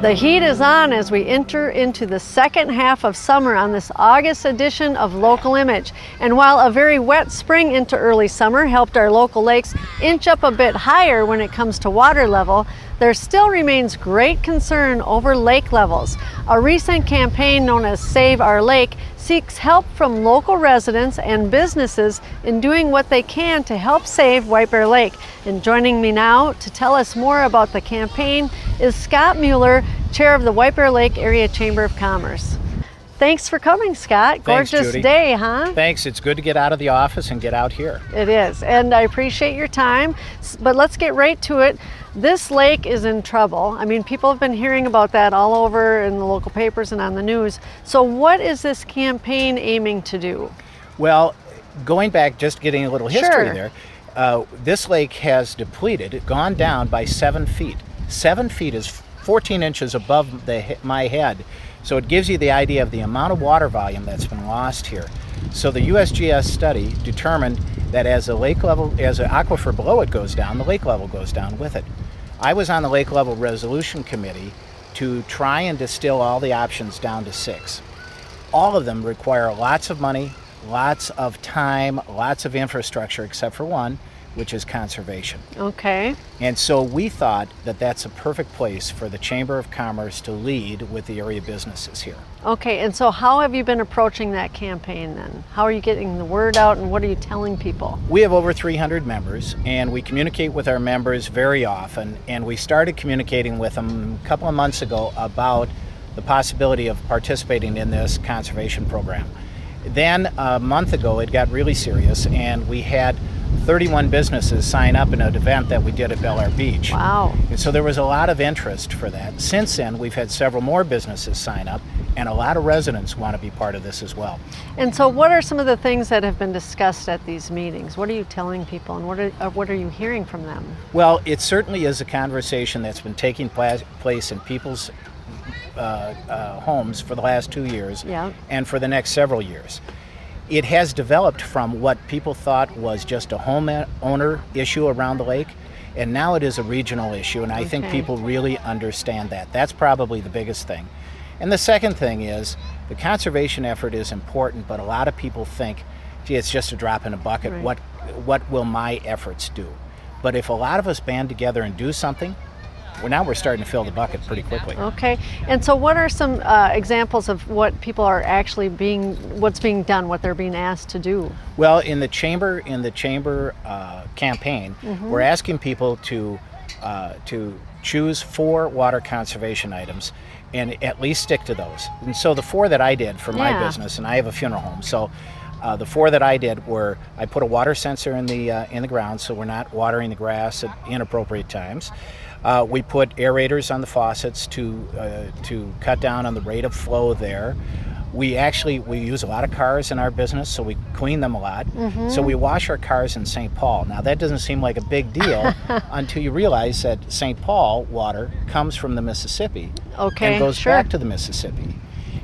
The heat is on as we enter into the second half of summer on this August edition of Local Image. And while a very wet spring into early summer helped our local lakes inch up a bit higher when it comes to water level, there still remains great concern over lake levels. A recent campaign known as Save Our Lake seeks help from local residents and businesses in doing what they can to help save White Bear Lake. And joining me now to tell us more about the campaign is Scott Mueller, chair of the White Bear Lake Area Chamber of Commerce. Thanks for coming, Scott. Thanks, Gorgeous Judy. day, huh? Thanks. It's good to get out of the office and get out here. It is, and I appreciate your time. But let's get right to it. This lake is in trouble. I mean, people have been hearing about that all over in the local papers and on the news. So what is this campaign aiming to do? Well, going back, just getting a little history Sure. there, this lake has depleted, gone down by 7 feet. 7 feet is 14 inches above my head. So it gives you the idea of the amount of water volume that's been lost here. So the USGS study determined that as the lake level, as the aquifer below it goes down, the lake level goes down with it. I was on the lake level resolution committee to try and distill all the options down to 6. All of them require lots of money, lots of time, lots of infrastructure, except for one, which is conservation. Okay. And so we thought that that's a perfect place for the Chamber of Commerce to lead with the area businesses here. Okay, and so how have you been approaching that campaign then? How are you getting the word out and what are you telling people? We have over 300 members and we communicate with our members very often, and we started communicating with them a couple of months ago about the possibility of participating in this conservation program. Then a month ago it got really serious and we had 31 businesses sign up in an event that we did at Bel Air Beach. Wow. And so there was a lot of interest for that. Since then, we've had several more businesses sign up, and a lot of residents want to be part of this as well. And so what are some of the things that have been discussed at these meetings? What are you telling people and what are you hearing from them? Well, it certainly is a conversation that's been taking place in people's homes for the last 2 years, Yeah. and for the next several years. It has developed from what people thought was just a homeowner issue around the lake, and now it is a regional issue, and I think Okay. people really understand that. That's probably the biggest thing. And the second thing is, the conservation effort is important, but a lot of people think, gee, it's just a drop in a bucket. Right. What will my efforts do? But if a lot of us band together and do something, well, now we're starting to fill the bucket pretty quickly. Okay, and so what are some examples of what people are actually what's being done, what they're being asked to do? Well, in the chamber campaign, we're asking people to choose 4 water conservation items and at least stick to those. And so the 4 that I did for my Yeah. business, and I have a funeral home, so the 4 that I did were, I put a water sensor in the ground so we're not watering the grass at inappropriate times. We put aerators on the faucets to cut down on the rate of flow there. We use a lot of cars in our business, so we clean them a lot. So we wash our cars in St. Paul. Now that doesn't seem like a big deal until you realize that St. Paul water comes from the Mississippi Okay, and goes sure. back to the Mississippi.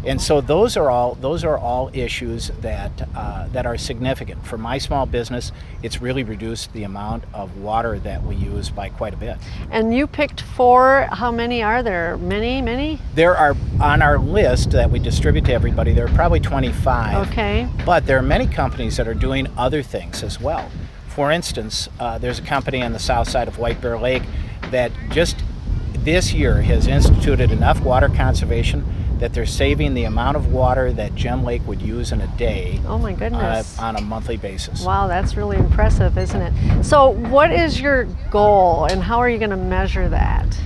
And so those are all issues that are significant. For my small business, it's really reduced the amount of water that we use by quite a bit. And you picked 4, how many are there? Many? There are, on our list that we distribute to everybody, there are probably 25. Okay. But there are many companies that are doing other things as well. For instance, there's a company on the south side of White Bear Lake that just this year has instituted enough water conservation that they're saving the amount of water that Gem Lake would use in a day. Oh my goodness. On a monthly basis. Wow, that's really impressive, isn't it? So what is your goal and how are you going to measure that?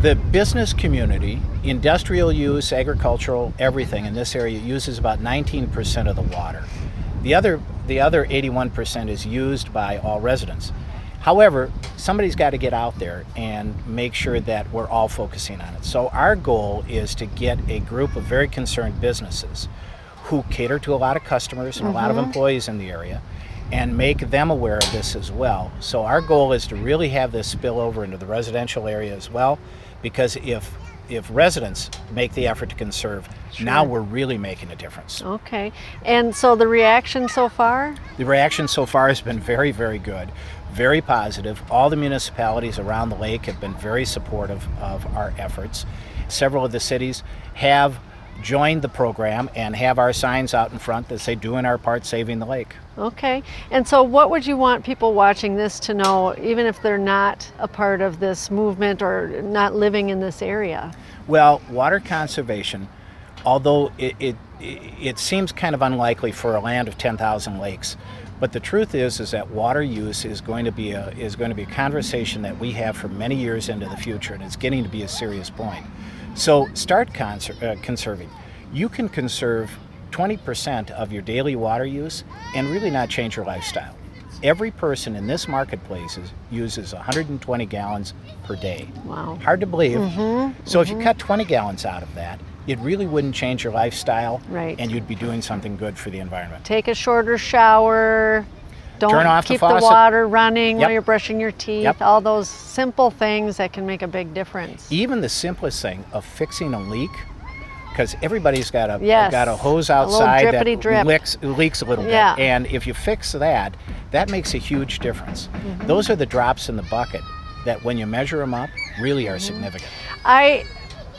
The business community, industrial use, agricultural, everything in this area uses about 19% of the water. The other 81% is used by all residents. However, somebody's got to get out there and make sure that we're all focusing on it. So our goal is to get a group of very concerned businesses who cater to a lot of customers and a lot of employees in the area and make them aware of this as well. So our goal is to really have this spill over into the residential area as well, because if residents make the effort to conserve, now we're really making a difference. Okay, and so the reaction so far? The reaction so far has been very, very good. Very positive. All the municipalities around the lake have been very supportive of our efforts. Several of the cities have joined the program and have our signs out in front that say doing our part saving the lake. Okay, and so what would you want people watching this to know, even if they're not a part of this movement or not living in this area? Well, water conservation, although it seems kind of unlikely for a land of 10,000 lakes, but the truth is that water use is going to be a conversation that we have for many years into the future, and it's getting to be a serious point. So start conserving. You can conserve 20% of your daily water use and really not change your lifestyle. Every person in this marketplace uses 120 gallons per day. Wow. Hard to believe. So if you cut 20 gallons out of that, it really wouldn't change your lifestyle, right, and you'd be doing something good for the environment. Take a shorter shower. Don't turn off keep the the water running while you're brushing your teeth. All those simple things that can make a big difference. Even the simplest thing of fixing a leak, because everybody's got a hose a outside little that drippity-drip. leaks a little bit, and if you fix that, that makes a huge difference. Those are the drops in the bucket that, when you measure them up, really are significant. I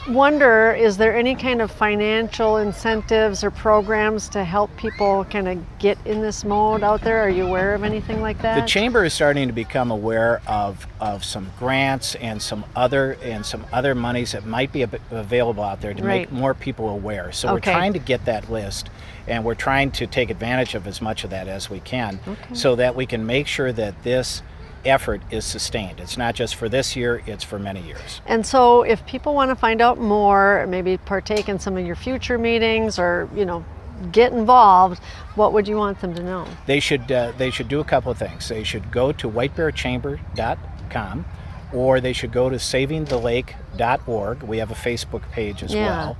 wonder, is there any kind of financial incentives or programs to help people kind of get in this mode out there? Are you aware of anything like that? The Chamber is starting to become aware of some grants and some other monies that might be available out there to make more people aware. So we're trying to get that list, and we're trying to take advantage of as much of that as we can, so that we can make sure that this effort is sustained. It's not just for this year, it's for many years. And so if people want to find out more, maybe partake in some of your future meetings, or get involved, what would you want them to know? They should do a couple of things. They should go to whitebearchamber.com, or they should go to savingthelake.org. We have a Facebook page as well.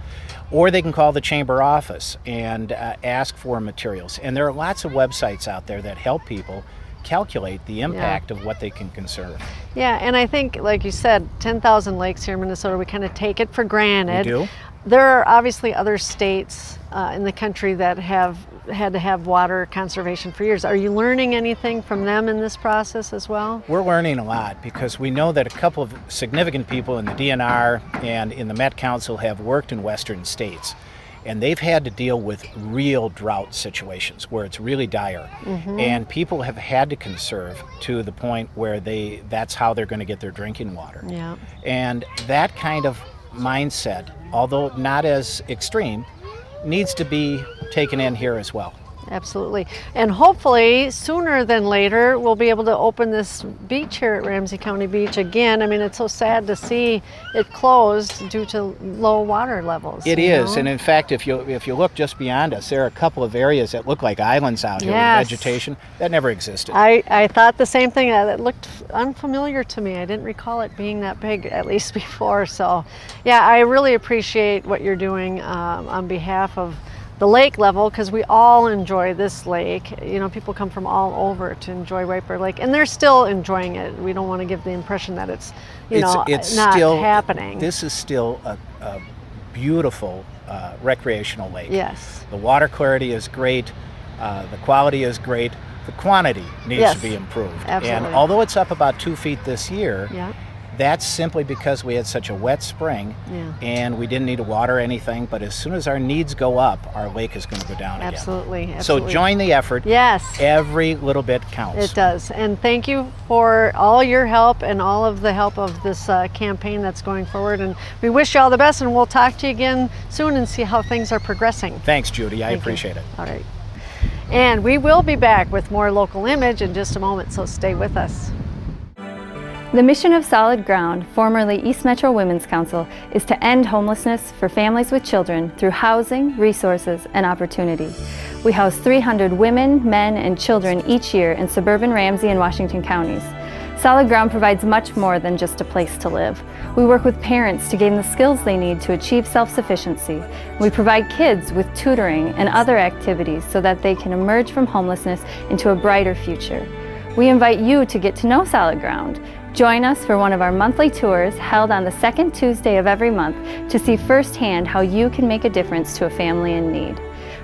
Or they can call the Chamber office and ask for materials. And there are lots of websites out there that help people calculate the impact of what they can conserve. Yeah, and I think, like you said, 10,000 lakes here in Minnesota, we kind of take it for granted. We do. There are obviously other states in the country that have had to have water conservation for years. Are you learning anything from them in this process as well? We're learning a lot, because we know that a couple of significant people in the DNR and in the Met Council have worked in western states. And they've had to deal with real drought situations where it's really dire. And people have had to conserve to the point where that's how they're going to get their drinking water. And that kind of mindset, although not as extreme, needs to be taken in here as well. Absolutely. And hopefully sooner than later we'll be able to open this beach here at Ramsey County Beach again. I mean, it's so sad to see it closed due to low water levels. It is, and in fact, if you look just beyond us, there are a couple of areas that look like islands out here with vegetation that never existed. I thought the same thing. It looked unfamiliar to me. I didn't recall it being that big, at least before. So yeah, I really appreciate what you're doing on behalf of the lake level, because we all enjoy this lake. People come from all over to enjoy White Bear Lake, and they're still enjoying it. We don't want to give the impression that it's not still happening. This is still a beautiful recreational lake. Yes. The water clarity is great, the quality is great, the quantity needs to be improved. Absolutely. And although it's up about 2 feet this year, Yeah. that's simply because we had such a wet spring and we didn't need to water anything, but as soon as our needs go up, our lake is going to go down again. Absolutely. So join the effort. Yes. Every little bit counts. It does. And thank you for all your help and all of the help of this campaign that's going forward. And we wish you all the best, and we'll talk to you again soon and see how things are progressing. Thanks, Judy. I appreciate it. All right. And we will be back with more Local Image in just a moment, so stay with us. The mission of Solid Ground, formerly East Metro Women's Council, is to end homelessness for families with children through housing, resources, and opportunity. We house 300 women, men, and children each year in suburban Ramsey and Washington counties. Solid Ground provides much more than just a place to live. We work with parents to gain the skills they need to achieve self-sufficiency. We provide kids with tutoring and other activities so that they can emerge from homelessness into a brighter future. We invite you to get to know Solid Ground. Join us for one of our monthly tours held on the second Tuesday of every month to see firsthand how you can make a difference to a family in need.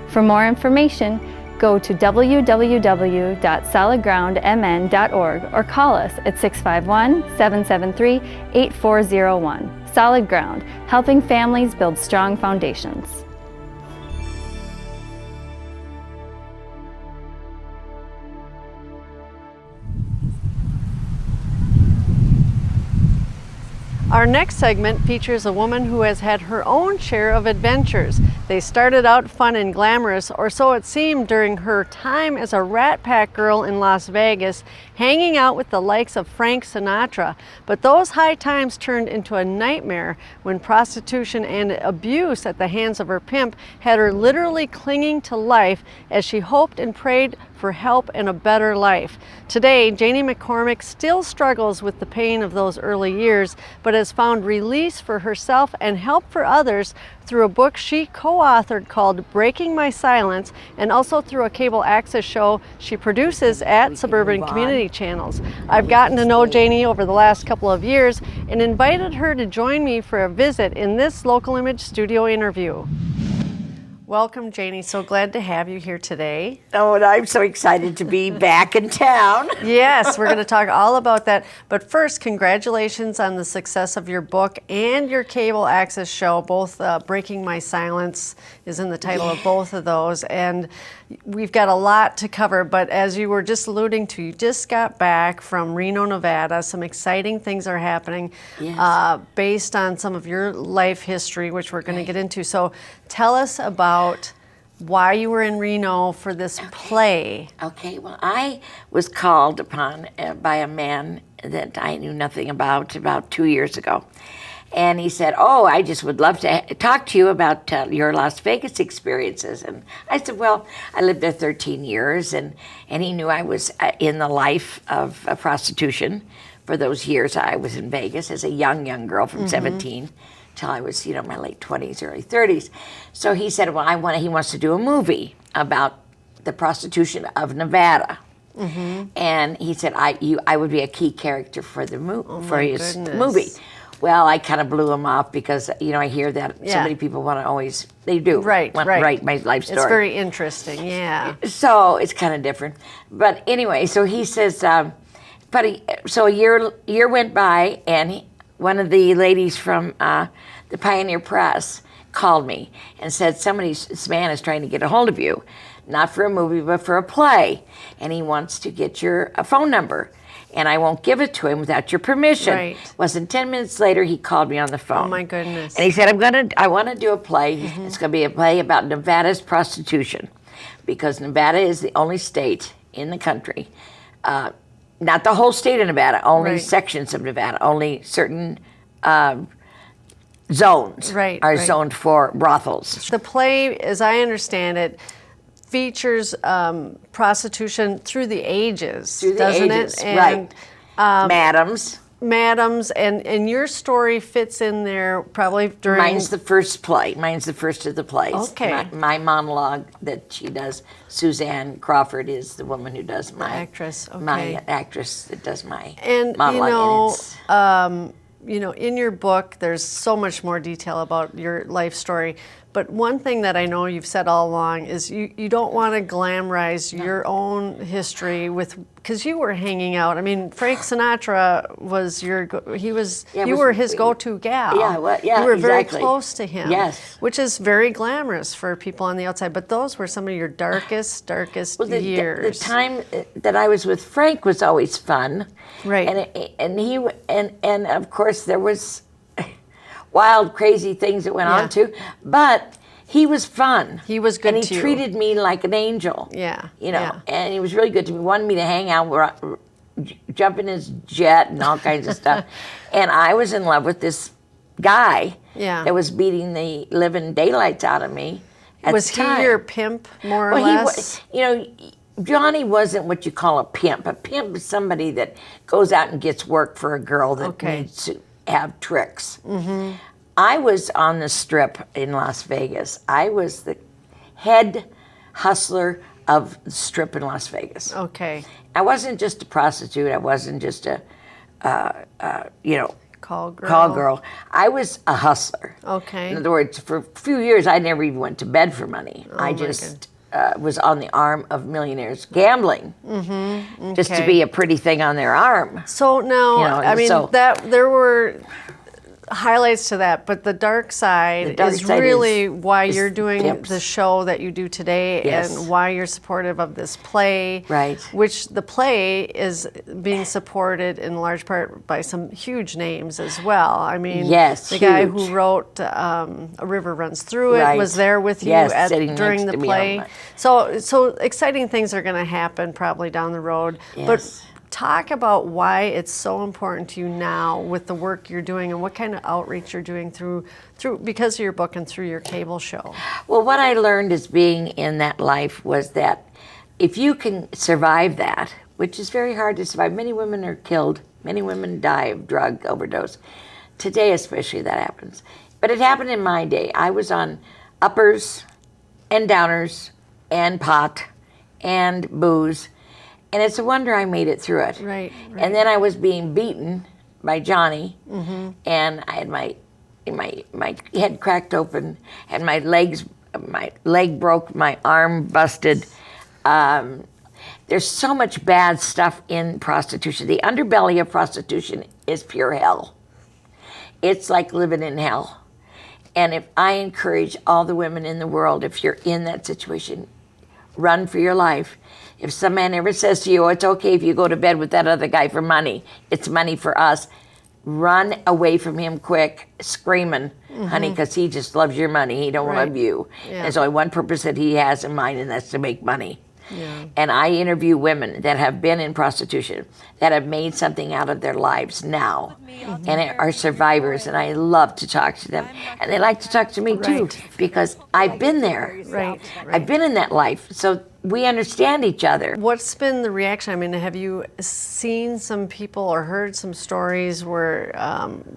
For more information, Go to www.solidgroundmn.org or call us at 651-773-8401. Solid Ground, helping families build strong foundations. Our next segment features a woman who has had her own share of adventures. They started out fun and glamorous, or so it seemed during her time as a Rat Pack girl in Las Vegas, hanging out with the likes of Frank Sinatra. But those high times turned into a nightmare when prostitution and abuse at the hands of her pimp had her literally clinging to life as she hoped and prayed for help and a better life. Today, Janie McCormick still struggles with the pain of those early years, but has found release for herself and help for others through a book she co-authored called Breaking My Silence, and also through a cable access show she produces at Suburban Community Channels. I've gotten to know Janie over the last couple of years and invited her to join me for a visit in this Local Image studio interview. Welcome, Janie. So glad to have you here today. Oh, and I'm so excited to be back in town. Yes, we're going to talk all about that. But first, congratulations on the success of your book and your cable access show. Both Breaking My Silence is in the title of both of those. And we've got a lot to cover. But as you were just alluding to, you just got back from Reno, Nevada. Some exciting things are happening based on some of your life history, which we're going to get into. So tell us about why you were in Reno for this play. Okay, well, I was called upon by a man that I knew nothing about 2 years ago. And he said, oh, I just would love to talk to you about your Las Vegas experiences. And I said, well, I lived there 13 years, and he knew I was in the life of prostitution for those years I was in Vegas as a young girl from 17 till I was, my late 20s, early 30s. So he said, well, he wants to do a movie about the prostitution of Nevada. And he said, I would be a key character for his movie. Well, I kind of blew him off because, I hear that so many people want to always, they do, want to write my life story. It's very interesting, yeah. So it's kind of different. But anyway, so he says, so a year went by, and one of the ladies from the Pioneer Press called me and said, this man is trying to get a hold of you, not for a movie, but for a play, and he wants to get your phone number, and I won't give it to him without your permission. Right. Wasn't 10 minutes later, he called me on the phone. Oh my goodness. And he said, I want to do a play. It's going to be a play about Nevada's prostitution, because Nevada is the only state in the country, not the whole state of Nevada, only sections of Nevada, only certain zones are zoned for brothels. The play, as I understand it, features prostitution through the ages, doesn't it? And, Madams, and your story fits in there probably during... Mine's the first play. Mine's the first of the plays. Okay. My monologue that she does, Suzanne Crawford is the woman who does my... actress, okay. My actress that does my monologue. And in your book, there's so much more detail about your life story. But one thing that I know you've said all along is you don't want to glamorize your own history because you were hanging out. I mean, Frank Sinatra was you were his go-to gal. Yeah, you were very close to him. Yes. Which is very glamorous for people on the outside. But those were some of your darkest years. The time that I was with Frank was always fun. Right. And of course there was wild, crazy things that went on too, but he was fun. He was good to you. And he treated me like an angel. Yeah. And he was really good to me. Wanted me to hang out, jump in his jet and all kinds of stuff. And I was in love with this guy that was beating the living daylights out of me at was the time. He your pimp, more or less? Johnny wasn't what you call a pimp. A pimp is somebody that goes out and gets work for a girl that needs to have tricks. I was on the Strip in Las Vegas. I was the head hustler of the Strip in Las Vegas. Okay. I wasn't just a prostitute. I wasn't just a call girl. I was a hustler. Okay. In other words, for a few years, I never even went to bed for money. Oh, I just was on the arm of millionaires gambling, just to be a pretty thing on their arm. So now, You know, I mean, so- that there were highlights to that, but the dark side is really why you're doing tips. the show that you do today, Yes. and why you're supportive of this play. Right. Which the play is being supported in large part by some huge names as well. I mean, Yes, the guy huge. who wrote A River Runs Through It Right. was there with you Yes, sitting during next the to me play. on my- So exciting things are going to happen probably down the road. But Yes. talk about why it's so important to you now with the work you're doing and what kind of outreach you're doing through because of your book and through your cable show. Well, what I learned as being in that life was that if you can survive that, which is very hard to survive, many women are killed, many women die of drug overdose. Today especially that happens. But it happened in my day. I was on uppers and downers and pot and booze. And it's a wonder I made it through it. Right. And then I was being beaten by Johnny, and I had my head cracked open, and my leg broke, my arm busted. There's so much bad stuff in prostitution. The underbelly of prostitution is pure hell. It's like living in hell. And if I encourage all the women in the world, if you're in that situation, run for your life. If some man ever says to you, oh, it's okay if you go to bed with that other guy for money, it's money for us, run away from him quick, screaming, honey, because he just loves your money. He don't love you. Yeah. There's only one purpose that he has in mind, and that's to make money. Yeah. And I interview women that have been in prostitution, that have made something out of their lives now, and are survivors, and I love to talk to them. And they like to talk to me too, Right. because I've been there. Right. I've been in that life, so we understand each other. What's been the reaction? I mean, have you seen some people or heard some stories where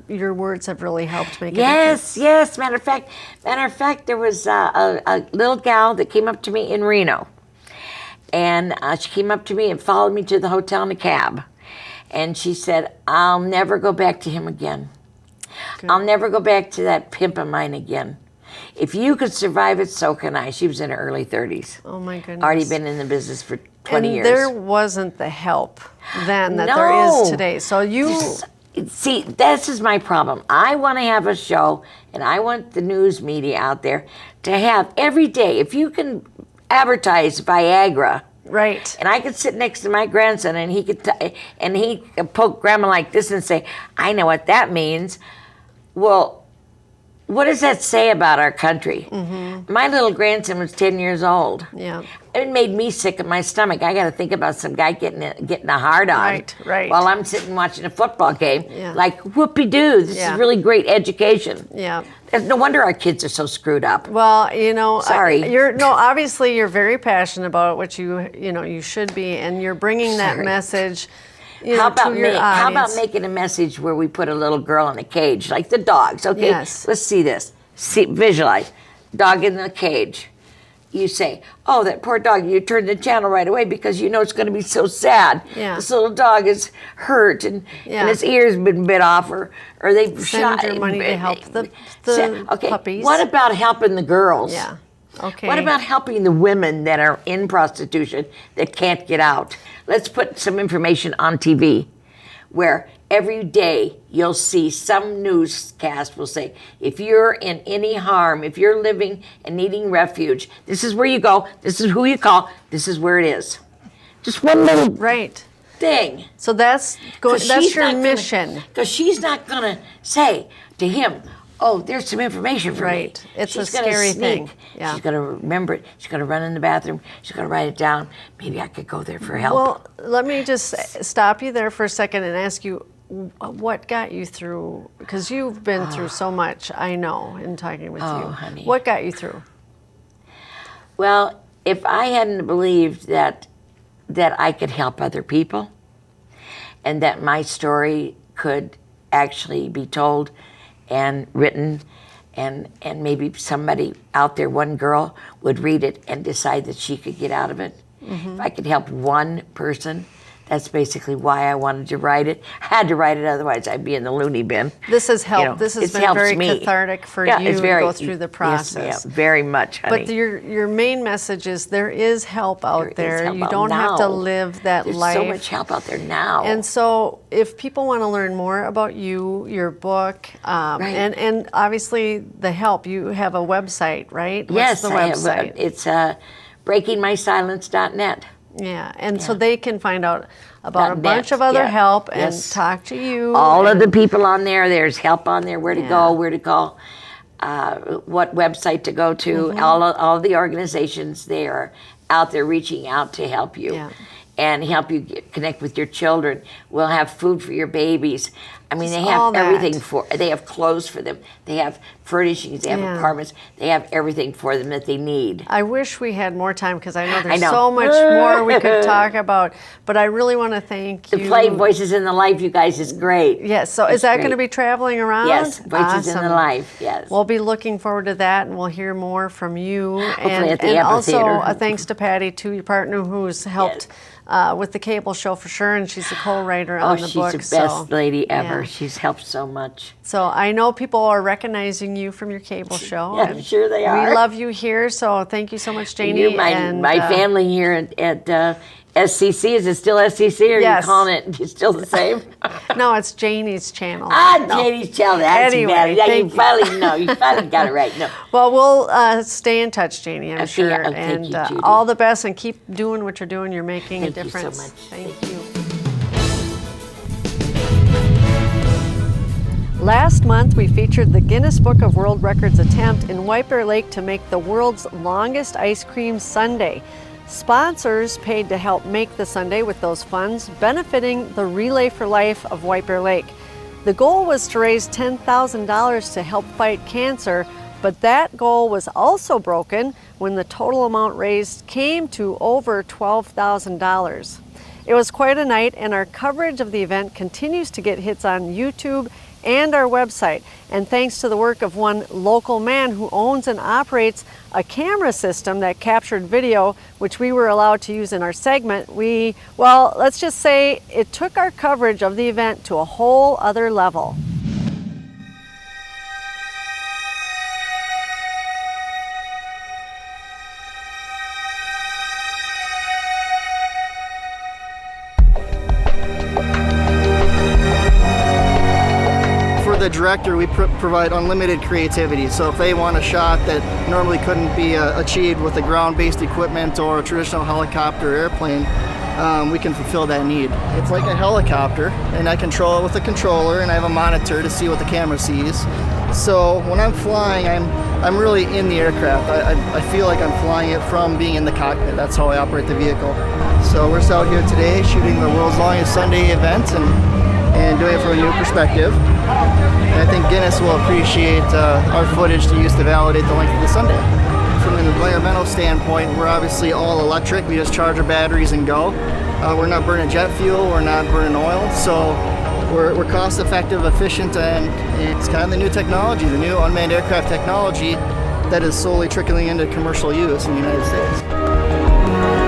your words have really helped make a difference? Yes. Matter of fact, there was a little gal that came up to me in Reno. And she came up to me and followed me to the hotel in a cab. And she said, I'll never go back to him again. Good. I'll never go back to that pimp of mine again. If you could survive it, so can I. She was in her early 30s. Oh my goodness. Already been in the business for 20 and years. there wasn't the help then that there No. is today. So you... See, this is my problem. I want to have a show, and I want the news media out there to have every day, if you can advertise Viagra, Right. and I could sit next to my grandson, and he could poke grandma like this and say, I know what that means. Well, what does that say about our country? My little grandson was 10 years old. Yeah. It made me sick at my stomach. I got to think about some guy getting a hard on Right. while I'm sitting watching a football game. Yeah. Like, whoopee-doo, this Yeah. is really great education. Yeah. No wonder our kids are so screwed up. Well, you know, Sorry. obviously you're very passionate about it, which you should be, and you're bringing that Sorry. message How to about your audience. how about making a message where we put a little girl in a cage, like the dogs? Okay, Yes. let's see this. Visualize, dog in the cage. You say, "Oh, that poor dog!" You turn the channel right away because you know it's going to be so sad. Yeah. This little dog is hurt and his ear's been bit off, or they've Send shot. your money to help the Okay, puppies. what about helping the girls? Yeah. Okay. What about helping the women that are in prostitution that can't get out? Let's put some information on TV where every day you'll see some newscast will say, if you're in any harm, if you're living and needing refuge, this is where you go, this is who you call, this is where it is. Just one little Right. thing. So that's your mission. Because she's not going to say to him, oh, there's some information for me. Right. It's She's a gonna scary sneak. thing. Yeah. She's going to remember it. She's going to run in the bathroom. She's going to write it down. Maybe I could go there for help. Well, let me just stop you there for a second and ask you, what got you through? Because you've been through so much, I know, in talking with you. Honey. What got you through? Well, if I hadn't believed that I could help other people and that my story could actually be told and written, and maybe somebody out there, one girl, would read it and decide that she could get out of it. If I could help one person, that's basically why I wanted to write it. I had to write it, otherwise I'd be in the loony bin. This has helped. You know, this has it's been helped very me. cathartic for Yeah, you it's to very- go through the yes, process. yeah, very much, honey. But your main message is there is help out There is there. help You out don't have to now. live that There's life. so much help out there now. And so if people want to learn more about you, your book, Right. and obviously the help, you have a website, right? yes, What's the I website? have, it's breakingmysilence.net. Yeah, and so they can find out about a .net, bunch of other yeah. help and Yes. talk to you. All of and- the people on there, there's help on there, where to Yeah. go, where to call, what website to go to. Mm-hmm. All of the organizations there out there reaching out to help you. Yeah. And help you connect with your children. We'll have food for your babies. I mean, Just they all have that. everything they have clothes for them. They have furnishings, they have Yeah. apartments. They have everything for them that they need. I wish we had more time because I know there's know. so much more we could talk about. But I really want to thank The you. play Voices in the Life, you guys, is great. Yes, so is It's that great. going to be traveling around? Yes, Voices in the Awesome. Life, yes. We'll be looking forward to that, and we'll hear more from you. Hopefully at the and also amphitheater. a thanks to Patty, too, your partner, who's helped with the cable show for sure, and she's a co-writer Oh, on the she's book. the best lady ever. yeah. She's helped so much. So I know people are recognizing you from your cable show. Yeah, and sure they are. We love you here, so thank you so much, Janie. You're my, and, my family here at SCC. Is it still SCC, or are Yes. you calling it still the same? No, it's Janie's channel. Ah, No. Janie's channel. That's Anyway, better. Yeah, thank you you. finally know. You finally got it right. No. Well, we'll stay in touch, Janie, I'm Okay, sure. thank and you, Judy. all the best, and keep doing what you're doing. You're making Thank a you so difference. much. Thank Thank you. Last month, we featured the Guinness Book of World Records attempt in White Bear Lake to make the world's longest ice cream sundae. Sponsors paid to help make the sundae with those funds, benefiting the Relay for Life of White Bear Lake. The goal was to raise $10,000 to help fight cancer, but that goal was also broken when the total amount raised came to over $12,000. It was quite a night, and our coverage of the event continues to get hits on YouTube and our website. And thanks to the work of one local man who owns and operates a camera system that captured video, which we were allowed to use in our segment, well, let's just say it took our coverage of the event to a whole other level. For the director, we provide unlimited creativity. So if they want a shot that normally couldn't be achieved with a ground-based equipment or a traditional helicopter or airplane, we can fulfill that need. It's like a helicopter, and I control it with a controller, and I have a monitor to see what the camera sees. So when I'm flying, I'm really in the aircraft. I feel like I'm flying it from being in the cockpit. That's how I operate the vehicle. So we're just out here today shooting the world's longest Sunday event and doing it from a new perspective. And I think Guinness will appreciate our footage to use to validate the length of the Sunday. From an environmental standpoint, we're obviously all electric. We just charge our batteries and go. We're not burning jet fuel, we're not burning oil, so we're cost effective, efficient, and it's kind of the new technology, the new unmanned aircraft technology that is slowly trickling into commercial use in the United States.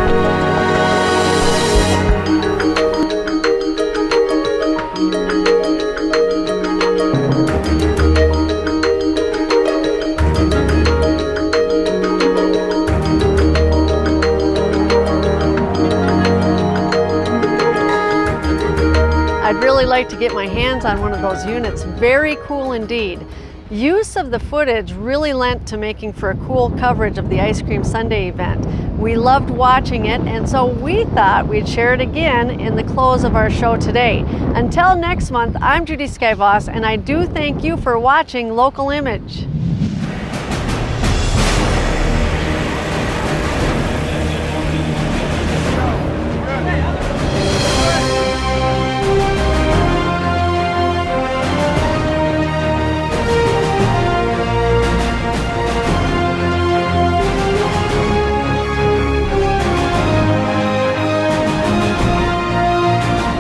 I'd really like to get my hands on one of those units. Very cool indeed. Use of the footage really lent to making for a cool coverage of the Ice Cream Sundae event. We loved watching it, and so we thought we'd share it again in the close of our show today. Until next month, I'm Judy Skeie-Voss, and I do thank you for watching Local Image.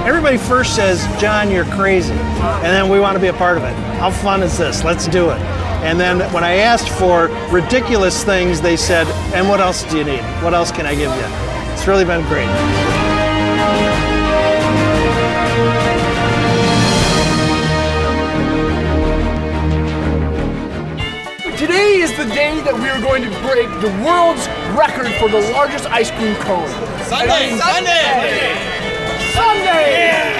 Everybody first says, John, you're crazy. And then we want to be a part of it. How fun is this? Let's do it. And then when I asked for ridiculous things, they said, and what else do you need? What else can I give you? It's really been great. Today is the day that we are going to break the world's record for the largest ice cream cone. Sundae!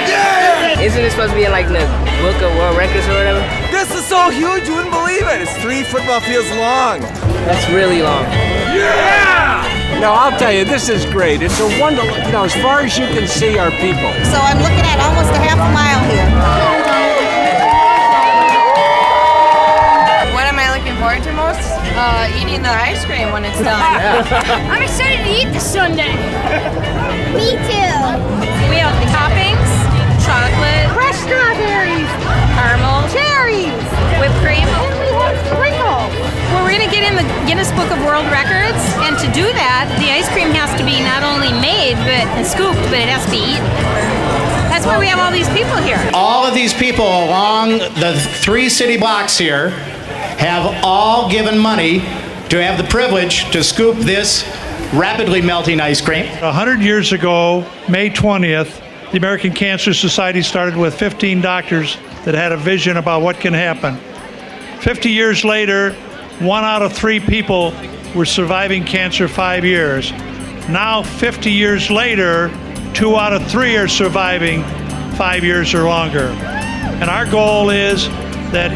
Yeah! Isn't it supposed to be in like the book of world records or whatever? This is so huge, you wouldn't believe it. It's 3 football fields long. That's really long. Yeah! No, I'll tell you, this is great. It's a wonder, as far as you can see our people. So I'm looking at almost a half a mile here. What am I looking forward to most? Eating the ice cream when it's done. I'm excited to eat the sundae. Me too. We have toppings, chocolate, Fresh strawberries, caramel, cherries, whipped cream. and we have sprinkles. Well, we're going to get in the Guinness Book of World Records, and to do that, the ice cream has to be not only made and scooped, but it has to be eaten. That's why we have all these people here. All of these people along the 3 city blocks here have all given money to have the privilege to scoop this rapidly melting ice cream. 100 years ago, May 20th, the American Cancer Society started with 15 doctors that had a vision about what can happen. 50 years later, 1 out of 3 people were surviving cancer 5 years. Now, 50 years later, 2 out of 3 are surviving 5 years or longer. And our goal is that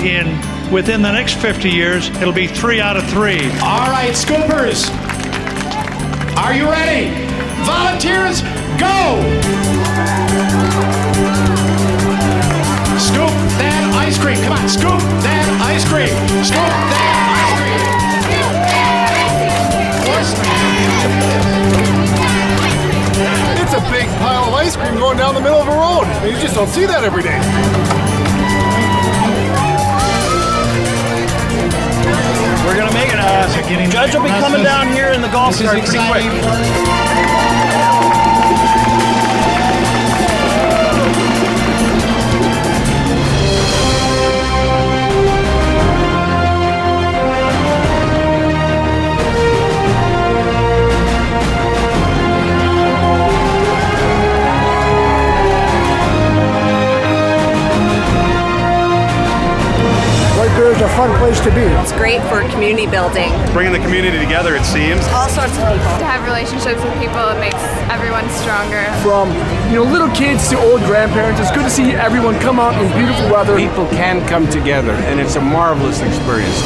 within the next 50 years, it'll be 3 out of 3. All right, scoopers, are you ready? Volunteers, go! Scoop that ice cream. Come on, scoop that ice cream. Scoop that ice cream. It's a big pile of ice cream going down the middle of a road. You just don't see that every day. We're gonna make it. Judge will be coming down here in the golf cart pretty quick. It's a fun place to be. It's great for community building. Bringing the community together, it seems. All sorts of people. To have relationships with people, it makes everyone stronger. From little kids to old grandparents, it's good to see everyone come out in beautiful weather. People can come together, and it's a marvelous experience.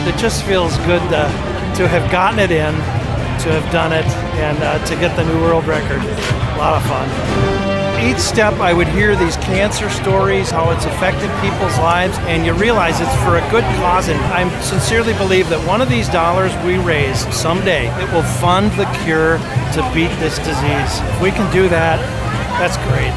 It just feels good to have gotten it in, to have done it, and to get the new world record. A lot of fun. Each step I would hear these cancer stories, how it's affected people's lives, and you realize it's for a good cause. And I sincerely believe that one of these dollars we raise someday, it will fund the cure to beat this disease. If we can do that, that's great.